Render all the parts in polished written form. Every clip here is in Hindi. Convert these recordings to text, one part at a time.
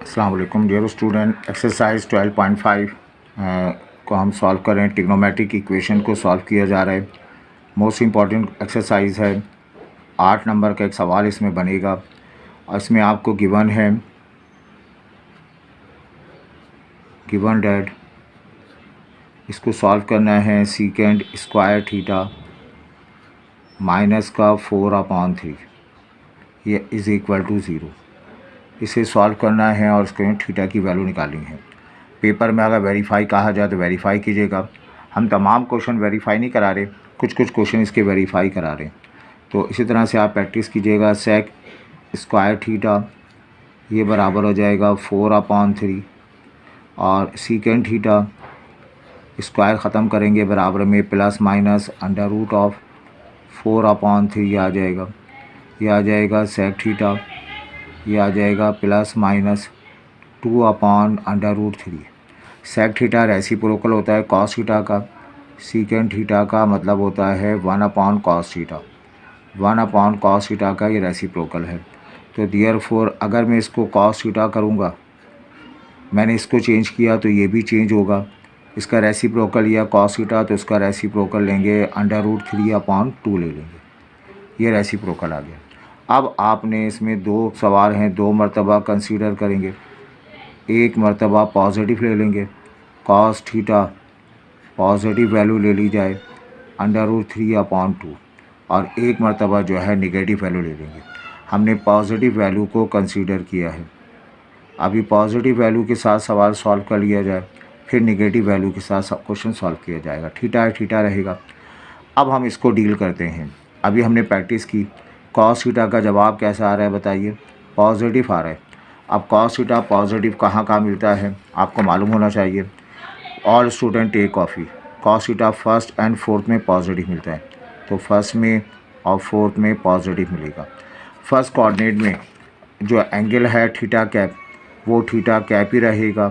अस्सलाम वालेकुम डियर स्टूडेंट। एक्सरसाइज 12.5 को हम सॉल्व करें। ट्रिग्नोमेट्रिक इक्वेशन को सॉल्व किया जा रहा है। मोस्ट इम्पॉर्टेंट एक्सरसाइज है। 8 नंबर का एक सवाल इसमें बनेगा और इसमें आपको गिवन है, गिवन डेट इसको सॉल्व करना है। सीकेंड स्क्वायर थीटा माइनस का 4/3 ये इज़ इक्वल टू 0। इसे सॉल्व करना है और इसके थीटा की वैल्यू निकालनी है। पेपर में अगर वेरीफाई कहा जाए तो वेरीफाई कीजिएगा। हम तमाम क्वेश्चन वेरीफाई नहीं करा रहे, कुछ कुछ क्वेश्चन इसके वेरीफाई करा रहे हैं। तो इसी तरह से आप प्रैक्टिस कीजिएगा। सेक स्क्वायर थीटा ये बराबर हो जाएगा 4/3 और सीकेंड थीटा स्क्वायर ख़त्म करेंगे बराबर में plus minus under root of 4/3 आ जाएगा। ये आ जाएगा सेक थीटा, ये आ जाएगा plus minus 2/√3। Sec theta reciprocal होता है कॉस थीटा का। सीकेंड थीटा का मतलब होता है 1/cos थीटा। 1/cos थीटा का ये रेसिप्रोकल है। तो देयरफॉर अगर मैं इसको कॉस थीटा करूँगा, मैंने इसको चेंज किया तो ये भी चेंज होगा। इसका रेसिप्रोकल या कॉस थीटा तो इसका रेसिप्रोकल लेंगे √3/2 ले लेंगे। ये रेसिप्रोकल आ गया। अब आपने इसमें दो सवाल हैं, दो मरतबा कंसीडर करेंगे। एक मरतबा पॉजिटिव ले लेंगे, कॉस थीटा पॉजिटिव वैल्यू ले ली जाए √3/2 और एक मरतबा जो है नेगेटिव वैल्यू ले लेंगे। हमने पॉजिटिव वैल्यू को कंसीडर किया है। अभी पॉजिटिव वैल्यू के साथ सवाल सॉल्व कर लिया जाए, फिर नेगेटिव वैल्यू के साथ क्वेश्चन सॉल्व किया जाएगा। थीटा रहेगा। अब हम इसको डील करते हैं। अभी हमने प्रैक्टिस की। कॉस थीटा का जवाब कैसा आ रहा है बताइए? पॉजिटिव आ रहा है। अब कॉस थीटा पॉजिटिव कहाँ मिलता है आपको मालूम होना चाहिए। All student take coffee. Cos theta first and fourth में पॉजिटिव मिलता है, तो फर्स्ट में और फोर्थ में पॉजिटिव मिलेगा। फर्स्ट कोऑर्डिनेट में जो एंगल है थीटा कैप, वो थीटा कैप ही रहेगा।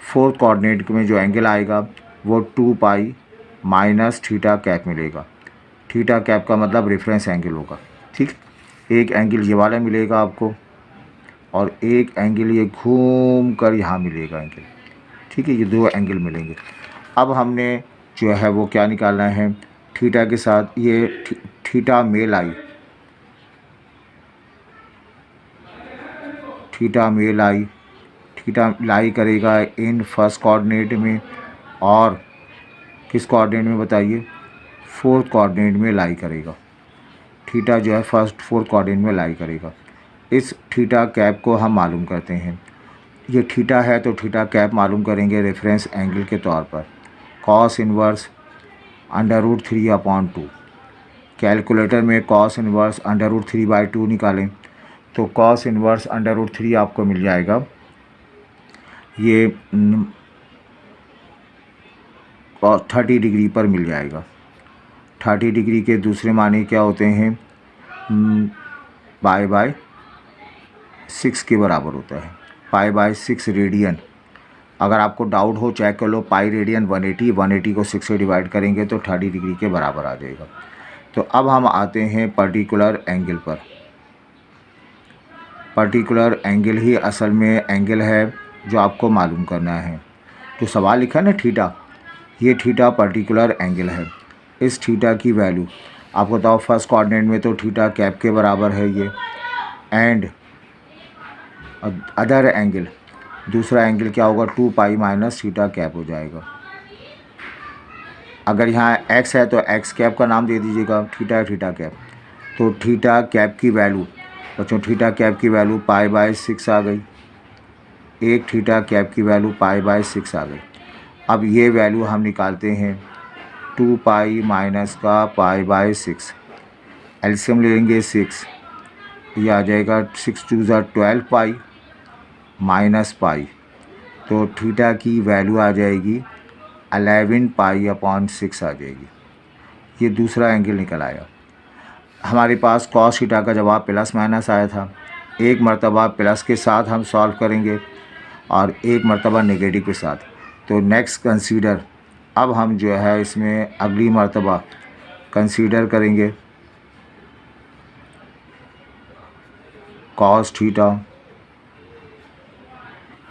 फोर्थ कोऑर्डिनेट में जो एंगल आएगा वो 2π माइनस थीटा कैप मिलेगा। थीटा कैप का मतलब रेफरेंस एंगल होगा। ठीक, एक एंगल ये वाला मिलेगा आपको और एक एंगल ये घूम कर यहाँ मिलेगा एंगल। ठीक है, ये दो एंगल मिलेंगे। अब हमने जो है वो क्या निकालना है थीटा के साथ। ये थीटा में लाई, थीटा में लाई, थीटा लाई करेगा इन फर्स्ट कोऑर्डिनेट में और किस कोऑर्डिनेट में बताइए? फोर्थ कोऑर्डिनेट में लाई करेगा। थीटा जो है फर्स्ट फोर्थ कोऑर्डिनेट में लाई करेगा। इस थीटा कैप को हम मालूम करते हैं। ये थीटा है तो थीटा कैप मालूम करेंगे रेफरेंस एंगल के तौर पर। Cos inverse √3/2। कैलकुलेटर में कॉस इन्वर्स √3/2 निकालें तो कॉस इन्वर्स √3 आपको मिल जाएगा। ये 30 डिग्री पर मिल जाएगा। 30 डिग्री के दूसरे माने क्या होते हैं? π/6 के बराबर होता है। π/6 रेडियन। अगर आपको डाउट हो चेक कर लो। पाई रेडियन 180 को 6 से डिवाइड करेंगे तो 30 डिग्री के बराबर आ जाएगा। तो अब हम आते हैं पर्टिकुलर एंगल पर। पर्टिकुलर एंगल ही असल में एंगल है जो आपको मालूम करना है। जो सवाल लिखा है ना थीटा, ये थीटा पर्टिकुलर एंगल है। इस थीटा की वैल्यू आपको बताओ। फर्स्ट कोऑर्डिनेट में तो थीटा कैप के बराबर है ये, एंड अदर एंगल दूसरा एंगल क्या होगा? 2π माइनस थीटा कैप हो जाएगा। अगर यहाँ x है तो x कैप का नाम दे दीजिएगा, थीटा कैप। तो थीटा कैप की वैल्यू बच्चों, थीटा कैप की वैल्यू π/6 आ गई। एक थीटा कैप की वैल्यू π/6 आ गई। अब ये वैल्यू हम निकालते हैं 2π माइनस का π/6। एलसीएम ले लेंगे 6, ये आ जाएगा 6 2 12π माइनस पाई। तो थीटा की वैल्यू आ जाएगी 11π/6 आ जाएगी। ये दूसरा एंगल निकल आया। हमारे पास कॉस थीटा का जवाब प्लस माइनस आया था। एक मरतबा प्लस के साथ हम सॉल्व करेंगे और एक मरतबा नेगेटिव के साथ। तो नेक्स्ट कंसीडर, अब हम जो है इसमें अगली मरतबा कंसीडर करेंगे कॉस थीटा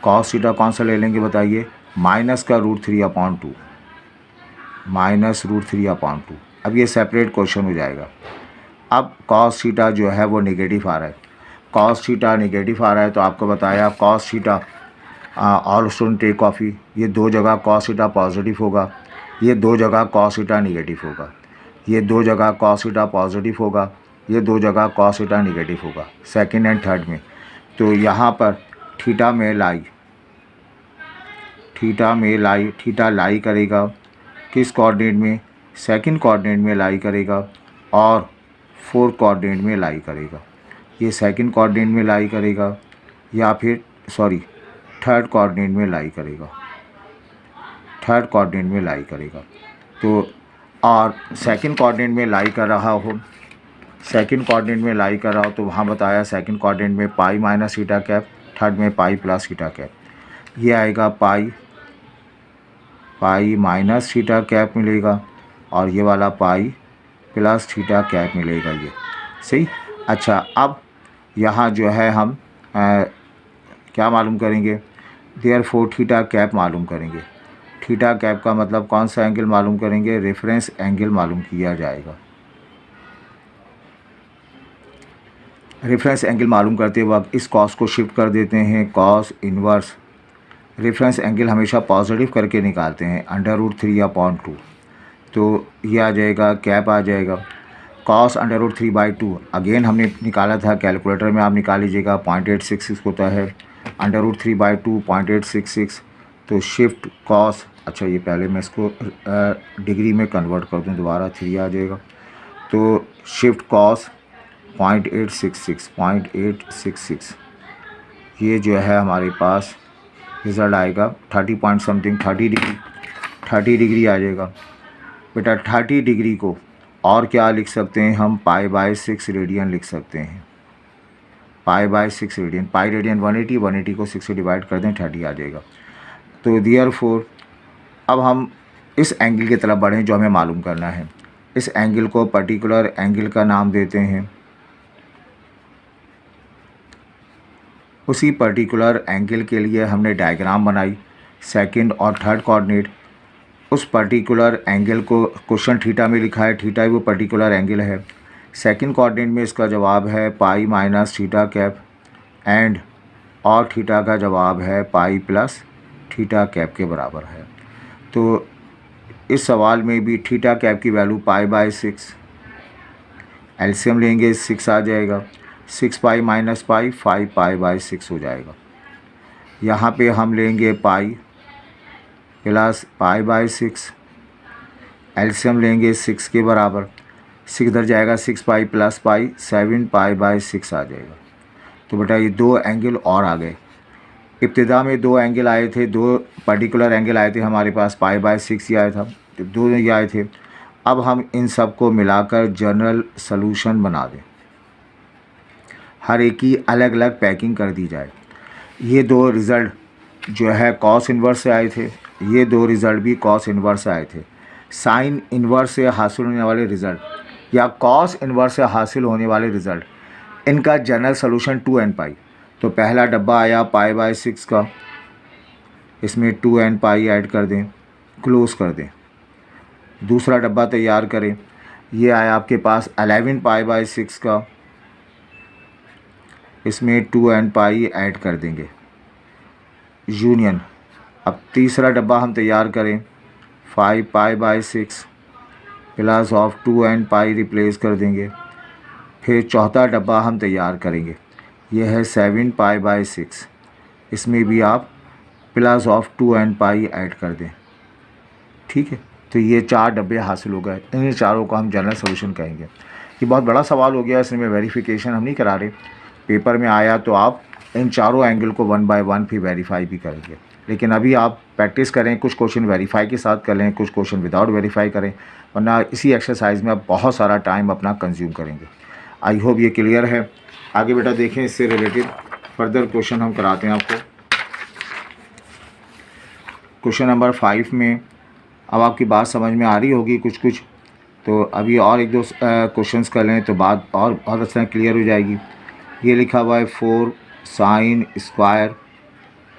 कॉस थीटा कौन सा ले लेंगे बताइए, माइनस का √3/2, -√3/2। अब ये सेपरेट क्वेश्चन हो जाएगा। अब कॉस थीटा जो है वो नेगेटिव आ रहा है, कॉस थीटा नेगेटिव आ रहा है तो आपको बताया cos theta all student take coffee, ये दो जगह कॉस थीटा पॉजिटिव होगा, ये दो जगह कॉस थीटा नेगेटिव होगा, ये दो जगह कॉस थीटा पॉजिटिव होगा, ये दो जगह कॉस थीटा नेगेटिव होगा सेकंड एंड थर्ड में। तो यहाँ पर थीटा लाई करेगा किस कोऑर्डिनेट में, सेकंड कोऑर्डिनेट में लाई करेगा और फोर्थ कोऑर्डिनेट में लाई करेगा। ये सेकंड कोऑर्डिनेट में लाई करेगा या फिर थर्ड कोऑर्डिनेट में लाई करेगा, थर्ड कोऑर्डिनेट में लाई करेगा। तो और सेकंड कोऑर्डिनेट में लाई कर रहा हो, सेकंड कोऑर्डिनेट में लाई कर रहा हो तो वहाँ बताया सेकंड कोऑर्डिनेट में pi minus theta cap, third में पाई प्लस थीटा कैप। ये आएगा पाई माइनस थीटा कैप मिलेगा और ये वाला पाई प्लस थीटा कैप मिलेगा, ये सही। अच्छा, अब यहाँ जो है हम क्या मालूम करेंगे, देयरफॉर थीटा कैप मालूम करेंगे। थीटा कैप का मतलब कौन सा एंगल मालूम करेंगे, रेफरेंस एंगल मालूम किया जाएगा। रेफरेंस एंगल मालूम करते वक्त इस कॉस को शिफ्ट कर देते हैं कॉस इन्वर्स, रेफरेंस एंगल हमेशा पॉजिटिव करके निकालते हैं √3/2। तो ये आ जाएगा, कैप आ जाएगा कॉस √3/2। अगेन हमने निकाला था कैलकुलेटर में, आप निकाल लीजिएगा 0.866 होता है √3/2 0.866। तो शिफ्ट कॉस, अच्छा ये पहले मैं इसको डिग्री में कन्वर्ट कर दूँ, दोबारा 3 आ जाएगा। तो शिफ्ट कॉस 0.866 ये जो है हमारे पास रिज़ल्ट आएगा 30 पॉइंट समथिंग, 30 डिग्री आ जाएगा बेटा। 30 डिग्री को और क्या लिख सकते हैं हम, π/6 रेडियन लिख सकते हैं, π/6 रेडियन। पाई रेडियन 180 को 6 से डिवाइड कर दें 30 आ जाएगा। तो देयरफॉर अब हम इस एंगल की तरफ बढ़ें जो हमें मालूम करना है। इस एंगल को पर्टिकुलर एंगल का नाम देते हैं, उसी पर्टिकुलर एंगल के लिए हमने डायग्राम बनाई सेकंड और थर्ड कोऑर्डिनेट। उस पर्टिकुलर एंगल को क्वेश्चन थीटा में लिखा है, थीटा वो पर्टिकुलर एंगल है। सेकंड कोऑर्डिनेट में इसका जवाब है pi minus theta cap and और थीटा का जवाब है पाई प्लस थीटा कैप के बराबर है। तो इस सवाल में भी थीटा कैप की वैल्यू π/6, एलसीएम लेंगे 6 आ जाएगा, 6 पाई माइनस पाई 5 π/6 हो जाएगा। यहाँ पे हम लेंगे पाई प्लस π/6, एलसीएम लेंगे 6 के बराबर, 6 इधर जाएगा 6 पाई प्लस पाई 7 π/6 आ जाएगा। तो बेटा ये दो एंगल और आ गए। इब्तिदा में दो एंगल आए थे, दो पर्टिकुलर एंगल आए थे हमारे पास, π/6 ही आया था, दो ये आए थे। अब हम इन सब को मिलाकर जनरल सलूशन बना दें, हर एक की अलग अलग पैकिंग कर दी जाए। ये दो रिज़ल्ट जो है कॉस इन्वर्स से आए थे, ये दो रिज़ल्ट भी कॉस इन्वर्स से आए थे। साइन इन्वर्स से हासिल होने वाले रिज़ल्ट या कॉस इन्वर्स से हासिल होने वाले रिज़ल्ट, इनका जनरल सलूशन 2n π। तो पहला डब्बा आया π/6 का, इसमें 2n π ऐड कर दें, क्लोज कर दें। दूसरा डब्बा तैयार करें, ये आया आपके पास 11 π/6 का, इसमें 2n π ऐड कर देंगे, यूनियन। अब तीसरा डब्बा हम तैयार करें 5 π/6 प्लस ऑफ 2n π रिप्लेस कर देंगे। फिर चौथा डब्बा हम तैयार करेंगे, यह है 7 π/6, इसमें भी आप प्लस ऑफ 2n π ऐड कर दें, ठीक है। तो ये 4 डब्बे हासिल हो गए, इन चारों को हम जनरल सॉल्यूशन कहेंगे। ये बहुत बड़ा सवाल हो गया, इसमें वेरिफिकेशन हम नहीं करा रहे, पेपर में आया तो आप इन चारों एंगल को 1 बाय 1 फिर वेरीफाई भी करेंगे। लेकिन अभी आप प्रैक्टिस करें, कुछ क्वेश्चन वेरीफाई के साथ कर लें, कुछ क्वेश्चन विदाउट वेरीफाई करें, वरना इसी एक्सरसाइज में आप बहुत सारा टाइम अपना कंज्यूम करेंगे। आई होप ये क्लियर है। आगे बेटा देखें, इससे रिलेटेड फर्दर क्वेश्चन हम कराते हैं आपको। क्वेश्चन नंबर 5 में अब आपकी बात समझ में आ रही होगी कुछ कुछ, तो अभी और एक दो क्वेश्चंस कर लें तो बात और बहुत अच्छा क्लियर हो जाएगी। ये लिखा हुआ है 4 sin²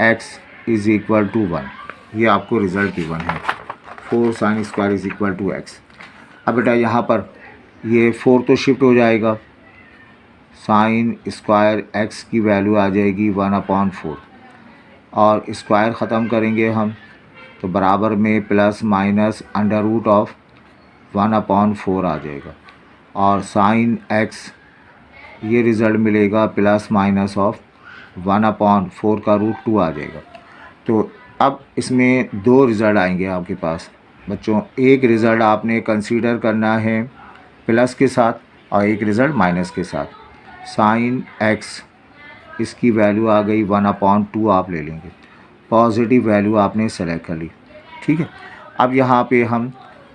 x is equal to 1, ये आपको रिज़ल्ट गिवन है। 4 sine square is equal to x. अब बेटा यहाँ पर ये 4 तो शिफ्ट हो जाएगा, साइन स्क्वायर एक्स की वैल्यू आ जाएगी 1/4 और स्क्वायर ख़त्म करेंगे हम तो बराबर में plus minus under root of 1/4 आ जाएगा और साइन एक्स ये रिज़ल्ट मिलेगा प्लस माइनस ऑफ 1/4 का रूट 2 आ जाएगा। तो अब इसमें 2 रिज़ल्ट आएंगे आपके पास बच्चों। एक रिज़ल्ट आपने कंसीडर करना है प्लस के साथ और एक रिज़ल्ट माइनस के साथ। साइन एक्स इसकी वैल्यू आ गई 1/2 आप ले लेंगे, पॉजिटिव वैल्यू आपने सेलेक्ट कर ली, ठीक है। अब यहाँ पे हम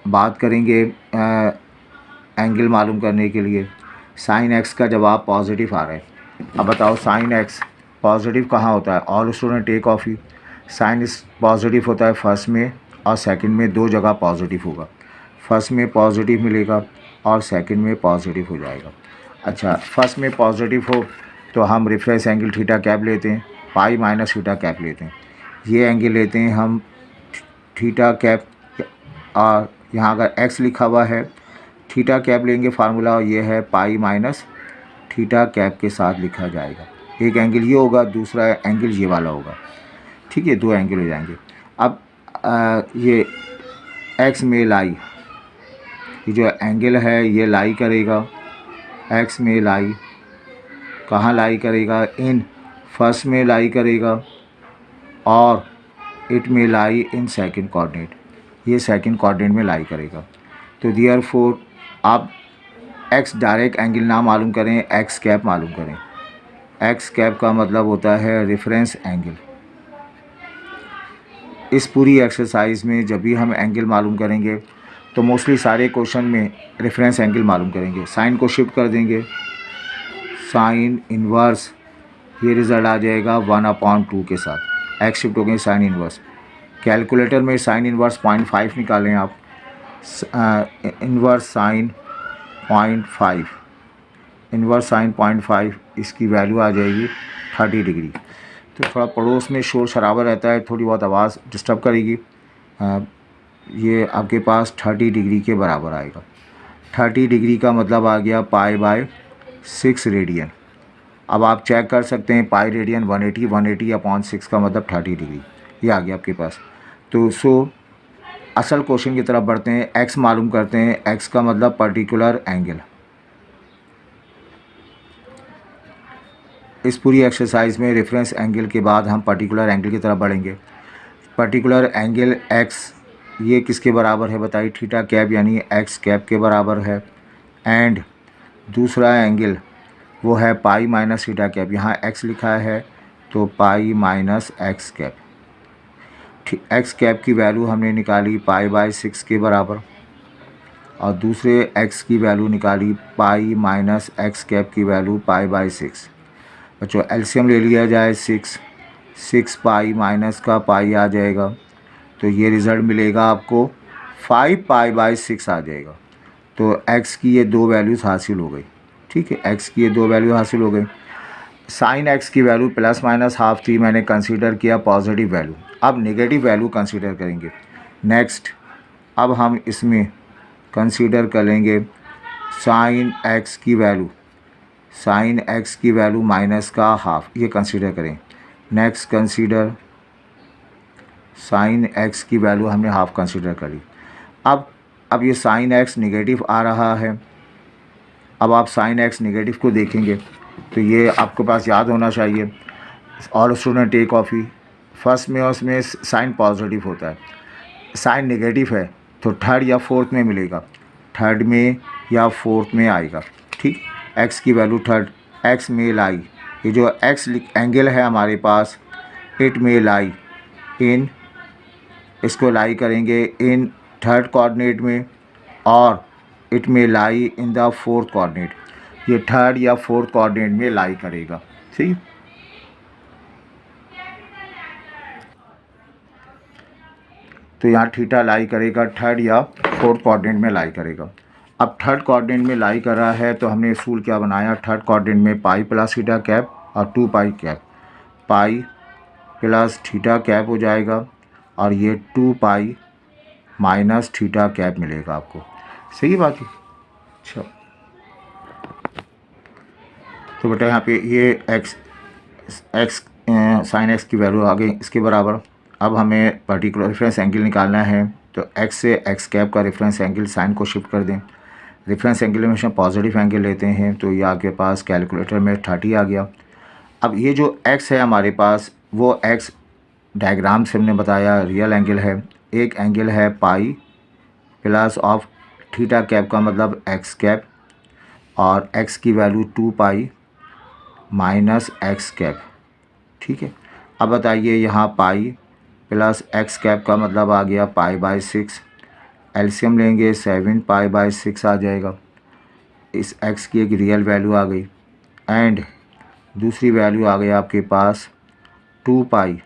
बात करेंगे एंगल मालूम करने के लिए। साइन एक्स का जवाब पॉजिटिव आ रहा है। अब बताओ साइन एक्स पॉजिटिव कहाँ होता है? All student take of. Sine positive होता है फर्स्ट में और सेकंड में, 2 जगह पॉजिटिव होगा। फर्स्ट में पॉजिटिव मिलेगा और सेकंड में पॉजिटिव हो जाएगा। अच्छा, फर्स्ट में पॉजिटिव हो तो हम रेफरेंस एंगल थीटा कैप लेते हैं, पाई माइनस थीटा कैप लेते हैं। ये एंगल लेते हैं हम थीटा कैप, और यहाँ अगर एक्स लिखा हुआ है थीटा कैप लेंगे फार्मूला, और ये है पाई माइनस थीटा कैप के साथ लिखा जाएगा। एक एंगल ये होगा, दूसरा एंगल ये वाला होगा, ठीक है। 2 एंगल हो जाएंगे। अब ये एक्स में लाई, ये जो एंगल है ये लाई करेगा, एक्स में लाई कहाँ लाई करेगा? इन फर्स्ट में लाई करेगा और इट में लाई इन सेकंड कोऑर्डिनेट, ये सेकंड कोऑर्डिनेट में लाई करेगा। तो देयरफॉर आप एक्स डायरेक्ट एंगल ना मालूम करें, एक्स कैप मालूम करें। एक्स कैप का मतलब होता है रेफरेंस एंगल। इस पूरी एक्सरसाइज में जब भी हम एंगल मालूम करेंगे तो मोस्टली सारे क्वेश्चन में रेफरेंस एंगल मालूम करेंगे। साइन को शिफ्ट कर देंगे, साइन इन्वर्स ये रिज़ल्ट आ जाएगा 1/2 के साथ। एक्स शिफ्ट हो गए साइन इन्वर्स। कैलकुलेटर में साइन इन्वर्स 0.5 निकालें आप। इन्वर्स साइन 0.5, इन्वर्स साइन 0.5 इसकी वैल्यू आ जाएगी 30 डिग्री। तो थोड़ा पड़ोस में शोर शराबा रहता है, थोड़ी बहुत आवाज़ डिस्टर्ब करेगी। ये आपके पास 30 डिग्री के बराबर आएगा। 30 डिग्री का मतलब आ गया पाई/6 रेडियन। अब आप चेक कर सकते हैं पाई रेडियन 180/6 का मतलब 30 डिग्री, ये आ गया आपके पास। तो असल क्वेश्चन की तरफ बढ़ते हैं। एक्स मालूम करते हैं। एक्स का मतलब पर्टिकुलर एंगल। इस पूरी एक्सरसाइज में रेफरेंस एंगल के बाद हम पर्टिकुलर एंगल की तरफ बढ़ेंगे। पर्टिकुलर एंगल एक्स ये किसके बराबर है बताइए? थीटा कैप यानी एक्स कैप के बराबर है। एंड दूसरा एंगल वो है पाई माइनस थीटा कैप। यहाँ एक्स लिखा है तो pi minus x cap. X cap की वैल्यू हमने निकाली पाई/6 के बराबर और दूसरे एक्स की वैल्यू निकाली पाई माइनस एक्स कैप की वैल्यू पाई/6। बच्चों एलसीएम ले लिया जाए 6 पाई माइनस का पाई आ जाएगा तो ये रिज़ल्ट मिलेगा आपको 5 पाई/6 आ जाएगा। तो एक्स की ये 2 वैल्यूज़ हासिल हो गई, ठीक है। एक्स की ये 2 वैल्यू हासिल हो गई। साइन एक्स की वैल्यू प्लस माइनस हाफ थी, मैंने कंसीडर किया पॉजिटिव वैल्यू। अब नेगेटिव वैल्यू कंसीडर करेंगे। नेक्स्ट अब हम इसमें कंसीडर करेंगे साइन एक्स की वैल्यू, साइन एक्स की वैल्यू माइनस का हाफ, ये कंसीडर करें। नेक्स्ट कंसीडर साइन एक्स की वैल्यू हमने हाफ कंसीडर करी। अब ये साइन एक्स नेगेटिव आ रहा है। अब आप साइन एक्स नेगेटिव को देखेंगे तो ये आपके पास याद होना चाहिए। All student take coffee. First में और उसमें साइन पॉजिटिव होता है, साइन नेगेटिव है तो थर्ड या फोर्थ में मिलेगा, थर्ड में या फोर्थ में आएगा, ठीक। एक्स की वैल्यू थर्ड, एक्स में लाई, ये जो एक्स एंगल है हमारे पास इट में लाई इन, इसको लाई करेंगे इन थर्ड कोऑर्डिनेट में और इट में लाई इन द फोर्थ कोऑर्डिनेट, ये थर्ड या फोर्थ कोऑर्डिनेट में लाई करेगा, ठीक। तो यहाँ थीटा लाई करेगा थर्ड या फोर्थ कोऑर्डिनेट में लाई करेगा। अब थर्ड कोऑर्डिनेट में लाई कर रहा है तो हमने असूल क्या बनाया? थर्ड कोऑर्डिनेट में पाई प्लस थीटा कैप और 2 pi cap, pi plus theta cap हो जाएगा और ये 2 पाई माइनस थीटा कैप मिलेगा आपको। सही बात है। अच्छा, तो बेटा यहाँ पे ये एक्स साइन एक्स की वैल्यू आ गई इसके बराबर। अब हमें पर्टिकुलर रेफरेंस एंगल निकालना है, तो एक्स से एक्स कैप का रेफरेंस एंगल साइन को शिफ्ट कर दें। रेफरेंस एंगल में हमेशा पॉजिटिव एंगल लेते हैं, तो ये आपके पास कैलकुलेटर में 30 आ गया। अब ये जो एक्स है हमारे पास, वो एक्स डायग्राम से हमने बताया रियल एंगल है। एक एंगल है pi plus of theta cap का मतलब एक्स कैप, और एक्स की value 2 pi minus x cap. ठीक है, अब बताइए यहाँ पाई प्लस एक्स कैप का मतलब आ गया पाई बाय 6। एलसीएम लेंगे 7 पाई बाय 6 आ जाएगा। इस एक्स की एक रियल वैल्यू आ गई एंड दूसरी वैल्यू आ गई आपके पास 2 पाई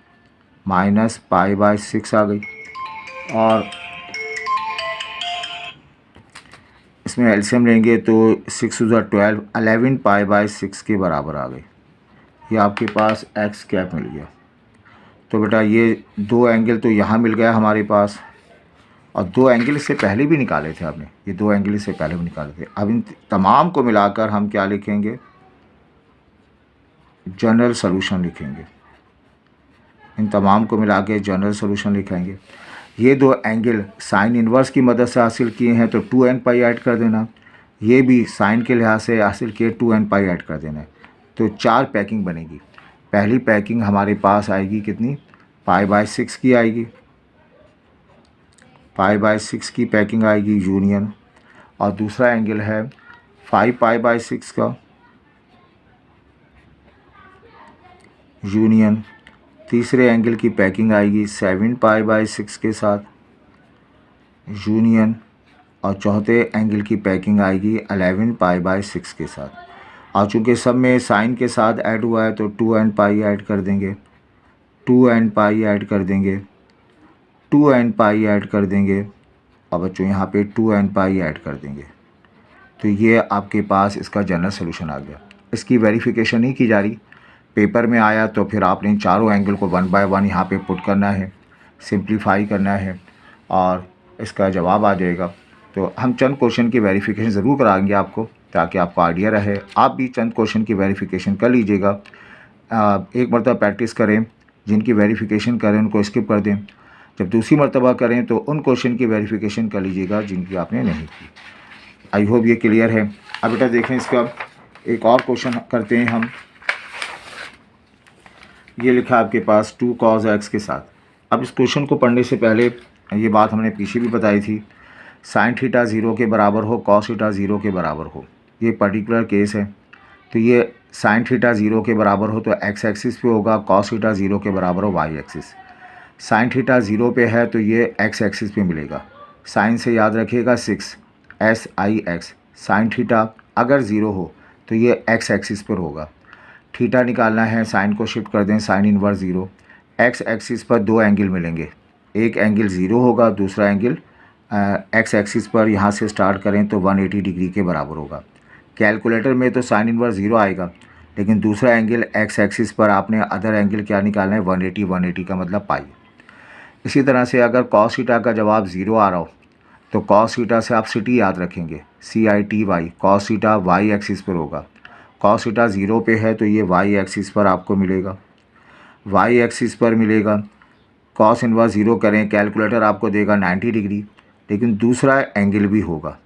माइनस पाई बाय 6 आ गई, और इसमें एलसीएम लेंगे तो 6 × 12 11 पाई बाय 6 के बराबर आ गई। ये आपके पास एक्स कैप मिल गया। तो बेटा ये दो एंगल तो यहाँ मिल गया हमारे पास, और दो एंगल इससे पहले भी निकाले थे आपने, ये दो एंगल इससे पहले भी निकाले थे। अब इन तमाम को मिलाकर हम क्या लिखेंगे, जनरल सॉल्यूशन लिखेंगे। इन तमाम को मिला के जनरल सॉल्यूशन लिखेंगे। ये दो एंगल साइन इन्वर्स की मदद से हासिल किए हैं, तो 2n पाई ऐड कर देना। ये भी साइन के लिहाज से हासिल किए, 2n पाई ऐड कर देना है। तो 4 पैकिंग बनेगी। पहली पैकिंग हमारे पास आएगी कितनी, पाई बाय 6 की आएगी। पाई बाय 6 की पैकिंग आएगी यूनियन, और दूसरा एंगल है 5 पाई बाय 6 का यूनियन। तीसरे एंगल की पैकिंग आएगी 7 पाई बाय 6 के साथ यूनियन, और चौथे एंगल की पैकिंग आएगी 11 पाई बाय 6 के साथ। और चूँकि सब में साइन के साथ ऐड हुआ है तो 2n पाई ऐड कर देंगे, 2n पाई ऐड कर देंगे, 2n पाई ऐड कर देंगे, और बच्चों यहाँ पे 2n पाई ऐड कर देंगे। तो ये आपके पास इसका जनरल सॉल्यूशन आ गया। इसकी वेरिफिकेशन नहीं की जा रही, पेपर में आया तो फिर आपने इन चारों एंगल को 1 बाय 1 यहाँ पे पुट करना है, सिंप्लीफाई करना है, और इसका जवाब आ जाएगा। तो हम चंद क्वेश्चन की वेरिफिकेशन ज़रूर कराएंगे आपको, ताकि आपको आइडिया रहे। आप भी चंद क्वेश्चन की वेरिफिकेशन कर लीजिएगा। एक मरतबा प्रैक्टिस करें, जिनकी वेरिफिकेशन करें उनको स्किप कर दें। जब दूसरी मरतबा करें तो उन क्वेश्चन की वेरिफिकेशन कर लीजिएगा जिनकी आपने नहीं की। आई होप ये क्लियर है। अब बेटा देखें, इसका एक और क्वेश्चन करते हैं हम। ये लिखा आपके पास 2 cos x के साथ। अब इस क्वेश्चन को पढ़ने से पहले ये बात हमने पीछे भी बताई थी, साइन थीटा 0 के बराबर हो, कॉस थीटा 0 के बराबर हो। ये पर्टिकुलर केस है। तो ये साइन थीटा 0 के बराबर हो तो एक्स एक्सिस पे होगा, कॉस थीटा 0 के बराबर हो वाई एक्सिस। साइन थीटा 0 पे है तो ये एक्स एक्सिस पे मिलेगा। साइन से याद रखिएगा 6 SIX। साइन थीटा अगर 0 हो तो ये एक्स एक्सिस पर होगा। थीटा निकालना है, साइन को शिफ्ट कर दें, साइन इनवर्स 0। एक्स एक्सिस पर दो एंगल मिलेंगे, एक एंगल 0 होगा, दूसरा एंगल एक्स एक्सिस पर यहाँ से स्टार्ट करें तो 180 डिग्री के बराबर होगा। कैलकुलेटर में तो साइन इनवर्स 0 आएगा, लेकिन दूसरा एंगल एक्स एक्सिस पर आपने अदर एंगल क्या निकालना है, 180 का मतलब पाई। इसी तरह से अगर कॉस थीटा का जवाब 0 आ रहा हो तो कॉस थीटा से आप CT याद रखेंगे, CITY। Cos theta y axis पर होगा। कॉस थीटा 0 पे है तो ये वाई एक्सिस पर आपको मिलेगा, वाई एक्सिस पर मिलेगा। कॉस इनवर्स 0 करें, कैलकुलेटर आपको देगा 90 डिग्री, लेकिन दूसरा एंगल भी होगा।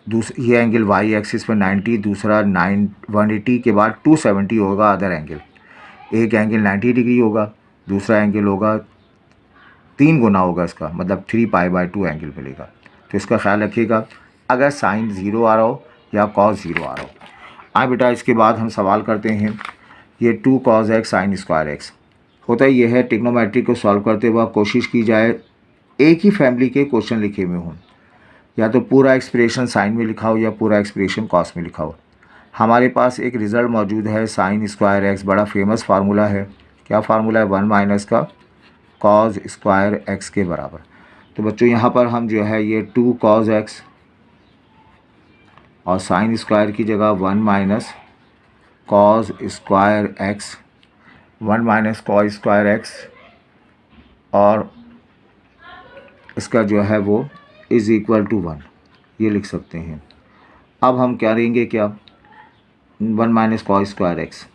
ये एंगल वाई एक्सिस पर 90, दूसरा 180 के बाद 270 होगा अदर एंगल। एक एंगल 90 डिग्री होगा, दूसरा एंगल होगा 3 गुना होगा इसका, मतलब 3 पाई बाय 2 एंगल मिलेगा। तो इसका ख्याल रखिएगा अगर साइन 0 आ रहा हो या कॉस 0 आ रहा हो। आए बेटा, इसके बाद हम सवाल करते हैं। ये 2 cos x sine square x होता है। ये है ट्रिग्नोमेट्री को सॉल्व करते हुए कोशिश की जाए एक ही फैमिली के क्वेश्चन लिखे हुए हों, या तो पूरा एक्सप्रेशन साइन में लिखा हो या पूरा एक्सप्रेशन कॉस में लिखा हो। हमारे पास एक रिज़ल्ट मौजूद है साइन स्क्वायर x, बड़ा फेमस फार्मूला है। क्या फार्मूला है, 1 माइनस का कॉस स्क्वायर x के बराबर। तो बच्चों यहाँ पर हम जो है ये 2 cos x और साइन स्क्वायर की जगह 1 minus cos square x 1 minus cos square x, और इसका जो है वो इज़ इक्वल टू 1, ये लिख सकते हैं। अब हम क्या लेंगे, क्या 1 माइनस कॉस स्क्वायर एक्स,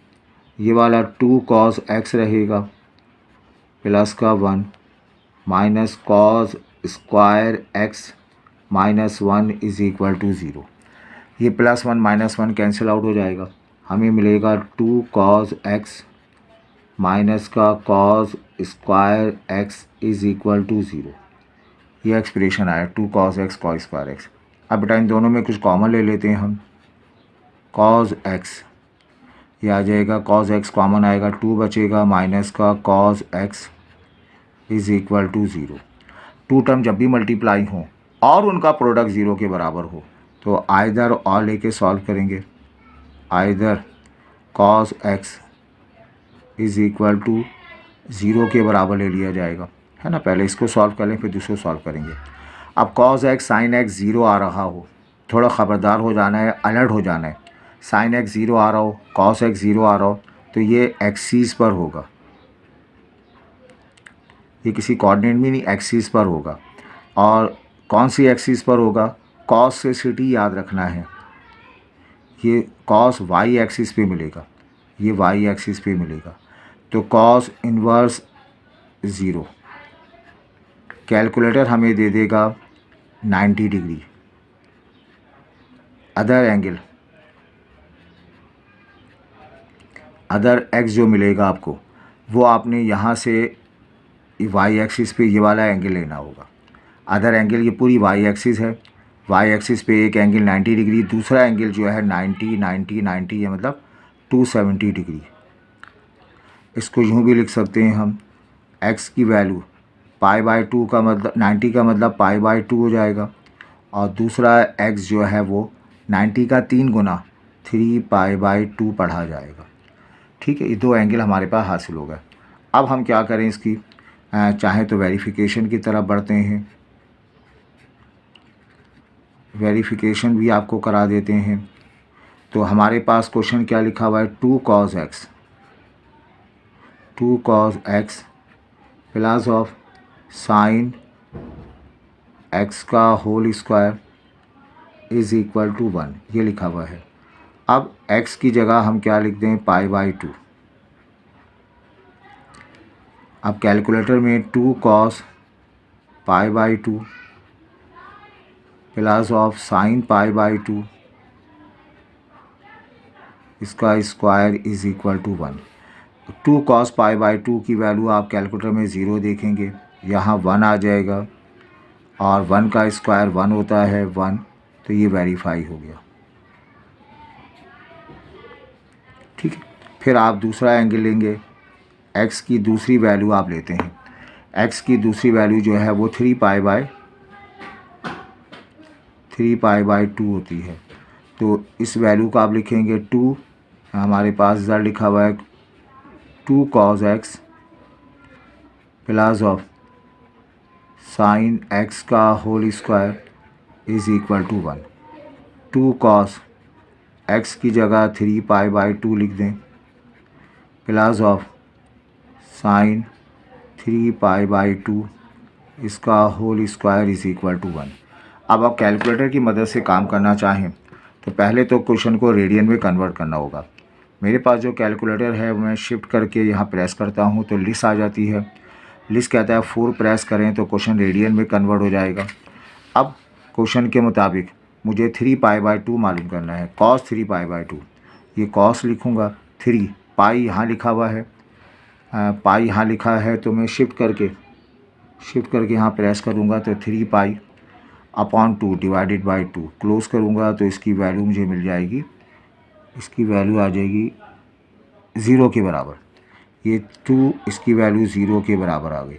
ये वाला 2 कॉस एक्स रहेगा प्लस का 1 minus cos square x minus 1 is equal to 0। ये प्लस 1 माइनस 1 कैंसिल आउट हो जाएगा, हमें मिलेगा 2 कॉस एक्स माइनस का cos square x is equal to 0। ये एक्सप्रेशन आया 2 cos x cos square x. अब बेटा इन दोनों में कुछ कॉमन ले लेते हैं हम, कॉस एक्स, ये आ जाएगा कॉस एक्स कॉमन आएगा, 2 बचेगा माइनस का cos x is equal to 0। 2 term जब भी मल्टीप्लाई हों और उनका प्रोडक्ट 0 के बराबर हो तो आइदर और लेके सॉल्व करेंगे, either cos x is equal to 0 के बराबर ले लिया जाएगा, है ना। पहले इसको सॉल्व कर लें फिर दूसरो सॉल्व करेंगे। अब कॉस एक्स साइन एक्स 0 आ रहा हो, थोड़ा ख़बरदार हो जाना है, अलर्ट हो जाना है। साइन एक्स 0 आ रहा हो, कॉस एक्स 0 आ रहा हो तो ये एक्सिस पर होगा, ये किसी कोऑर्डिनेट में नहीं, एक्सिस पर होगा। और कौन सी एक्सिस पर होगा, कॉस से सिटी याद रखना है, ये कॉस वाई एक्सिस पे मिलेगा, ये वाई एक्सिस पे मिलेगा। तो कॉस इन्वर्स 0, कैलकुलेटर हमें दे देगा 90 degree. Other angle, other x जो मिलेगा आपको वो आपने यहाँ से वाई एक्सिस पे ये वाला एंगल लेना होगा। अदर एंगल ये पूरी वाई एक्सिस है, वाई एक्सिस पे एक एंगल 90 डिग्री, दूसरा एंगल जो है 90 90 90 है, मतलब 270 डिग्री। इसको यूँ भी लिख सकते हैं हम, एक्स की वैल्यू π/2 का मतलब 90 का मतलब π/2 हो जाएगा, और दूसरा एक्स जो है वो 90 का 3 गुना 3π/2 पढ़ा जाएगा। ठीक है, ये 2 एंगल हमारे पास हासिल हो गए। अब हम क्या करें इसकी, चाहे तो वेरिफिकेशन की तरफ बढ़ते हैं, वेरिफिकेशन भी आपको करा देते हैं। तो हमारे पास क्वेश्चन क्या लिखा हुआ है, 2 cos x, 2 cos x plus of sine x का whole square is equal to 1, ये लिखा हुआ है। अब x की जगह हम क्या लिख दें, π/2। अब कैलकुलेटर में 2 cos π/2 प्लस ऑफ साइन π/2 इसका square is equal to 1। 2 cos π/2 की वैल्यू आप कैलकुलेटर में 0 देखेंगे, यहाँ 1 आ जाएगा, और 1 का स्क्वायर 1 होता है 1, तो ये वेरीफाई हो गया। ठीक है, फिर आप दूसरा एंगल लेंगे, x की दूसरी वैल्यू आप लेते हैं, x की दूसरी वैल्यू जो है वो 3π/2 होती है। तो इस वैल्यू का आप लिखेंगे 2, हमारे पास रिजल्ट लिखा हुआ है 2 cos x plus of sine x का whole square is equal to 1। 2 cos x की जगह 3π/2 लिख दें प्लस ऑफ साइन 3π/2 इसका whole square is equal to 1। अब आप कैलकुलेटर की मदद से काम करना चाहें तो पहले तो क्वेश्चन को रेडियन में कन्वर्ट करना होगा। मेरे पास जो कैलकुलेटर है मैं शिफ्ट करके यहाँ प्रेस करता हूँ तो लिस्ट आ जाती है, लिस्ट कहता है 4 प्रेस करें तो क्वेश्चन रेडियन में कन्वर्ट हो जाएगा। अब क्वेश्चन के मुताबिक मुझे 3π/2 मालूम करना है, cos 3π/2, ये cos लिखूँगा, 3 पाई यहाँ लिखा हुआ है, पाई यहाँ लिखा है, तो मैं शिफ्ट करके यहाँ प्रेस करूँगा तो 3π/2 डिवाइडेड बाई 2 क्लोज़ करूँगा तो इसकी वैल्यू मुझे मिल जाएगी, इसकी वैल्यू आ जाएगी 0 के बराबर। ये 2 इसकी वैल्यू 0 के बराबर आ गई।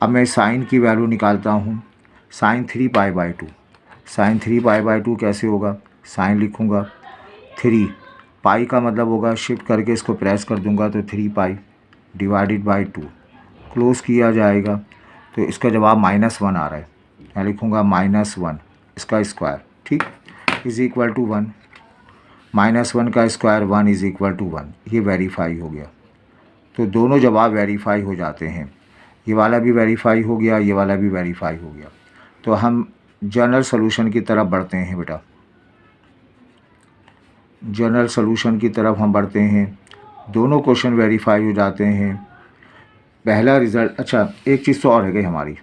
अब मैं साइन की वैल्यू निकालता हूँ, साइन 3π/2, साइन 3π/2 कैसे होगा, साइन लिखूँगा 3, पाई का मतलब होगा शिफ्ट करके इसको प्रेस कर दूँगा तो 3π डिवाइडेड बाई 2 क्लोज़ किया जाएगा, तो इसका जवाब -1 आ रहा है, मैं लिखूँगा -1 इसका स्क्वायर, ठीक, इज़ इक्वल टू 1, -1 का स्क्वायर 1 इज़ इक्वल टू 1, ये वेरीफाई हो गया। तो दोनों जवाब वेरीफाई हो जाते हैं। ये वाला भी वेरीफाई हो गया, ये वाला भी वेरीफाई हो गया। तो हम जनरल सॉल्यूशन की तरफ बढ़ते हैं बेटा। जनरल सॉल्यूशन की तरफ हम बढ़ते हैं। दोनों क्वेश्चन वेरीफाई हो जाते हैं। पहला रिज़ल्ट, अच्छा एक चीज़ तो और रह गई हमारी,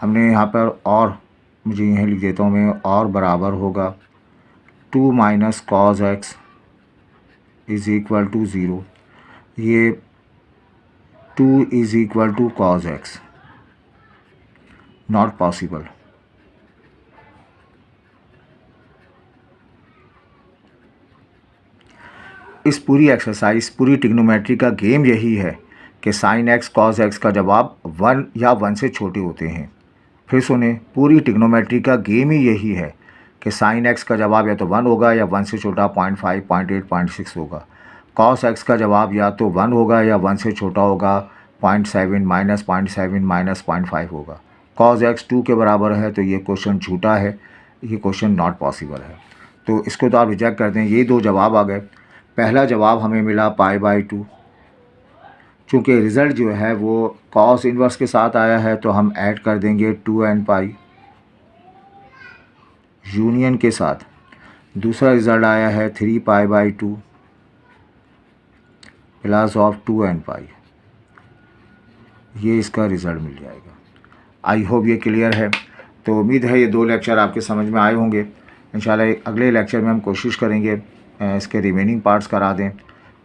हमने यहाँ पर और, मुझे यहीं लिख देता हूँ मैं, और बराबर होगा 2 minus cos x is equal to 0। ये 2 is equal to cos x, not possible. इस पूरी एक्सरसाइज, पूरी ट्रिग्नोमेट्री का गेम यही है कि साइन एक्स कॉस एक्स का जवाब 1 या 1 से छोटे होते हैं। फिर सुने, पूरी ट्रिग्नोमेट्री का गेम ही यही है कि साइन एक्स का जवाब या तो 1 होगा या 1 से छोटा 0.5, 0.8, 0.6 होगा। कॉस एक्स का जवाब या तो 1 होगा या 1 से छोटा होगा, 0.7, माइनस 0.7, माइनस 0.5 होगा। कॉस एक्स 2 के बराबर है, तो ये क्वेश्चन झूठा है, ये क्वेश्चन नॉट पॉसिबल है। तो इसको तो आप रिजेक्ट कर दें। ये दो जवाब आ गए। पहला जवाब हमें मिला π/2। चूँकि रिज़ल्ट जो है वो कॉस इन्वर्स के साथ आया है, तो हम ऐड कर देंगे 2nπ यूनियन के साथ। दूसरा रिज़ल्ट आया है 3π/2 प्लस ऑफ 2nπ। ये इसका रिज़ल्ट मिल जाएगा। आई होप ये क्लियर है। तो उम्मीद है ये दो लेक्चर आपके समझ में आए होंगे। इंशाल्लाह अगले लेक्चर में हम कोशिश करेंगे इसके रिमेनिंग पार्ट्स करा दें।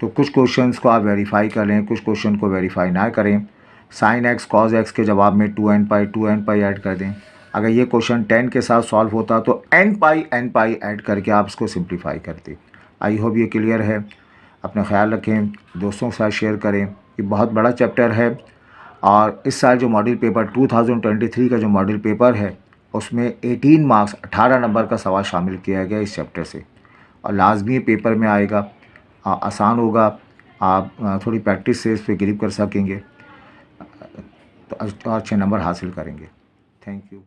तो कुछ क्वेश्चंस को आप वेरीफाई कर लें, कुछ क्वेश्चन को वेरीफाई ना करें। साइन एक्स कॉस एक्स के जवाब में 2nπ ऐड कर दें। अगर ये क्वेश्चन 10 के साथ सॉल्व होता तो nπ ऐड करके आप इसको सिंप्लीफाई करते। आई होप ये क्लियर है। अपना ख्याल रखें, दोस्तों के साथ शेयर करें। ये बहुत बड़ा चैप्टर है और इस साल जो मॉडल पेपर 2023 का जो मॉडल पेपर है उसमें 18 मार्क्स 18 नंबर का सवाल शामिल किया गया इस चैप्टर से, और लाजमी पेपर में आएगा। आसान होगा, आप थोड़ी प्रैक्टिस से इस पर ग्रिप कर सकेंगे तो अच्छे नंबर हासिल करेंगे। Thank you.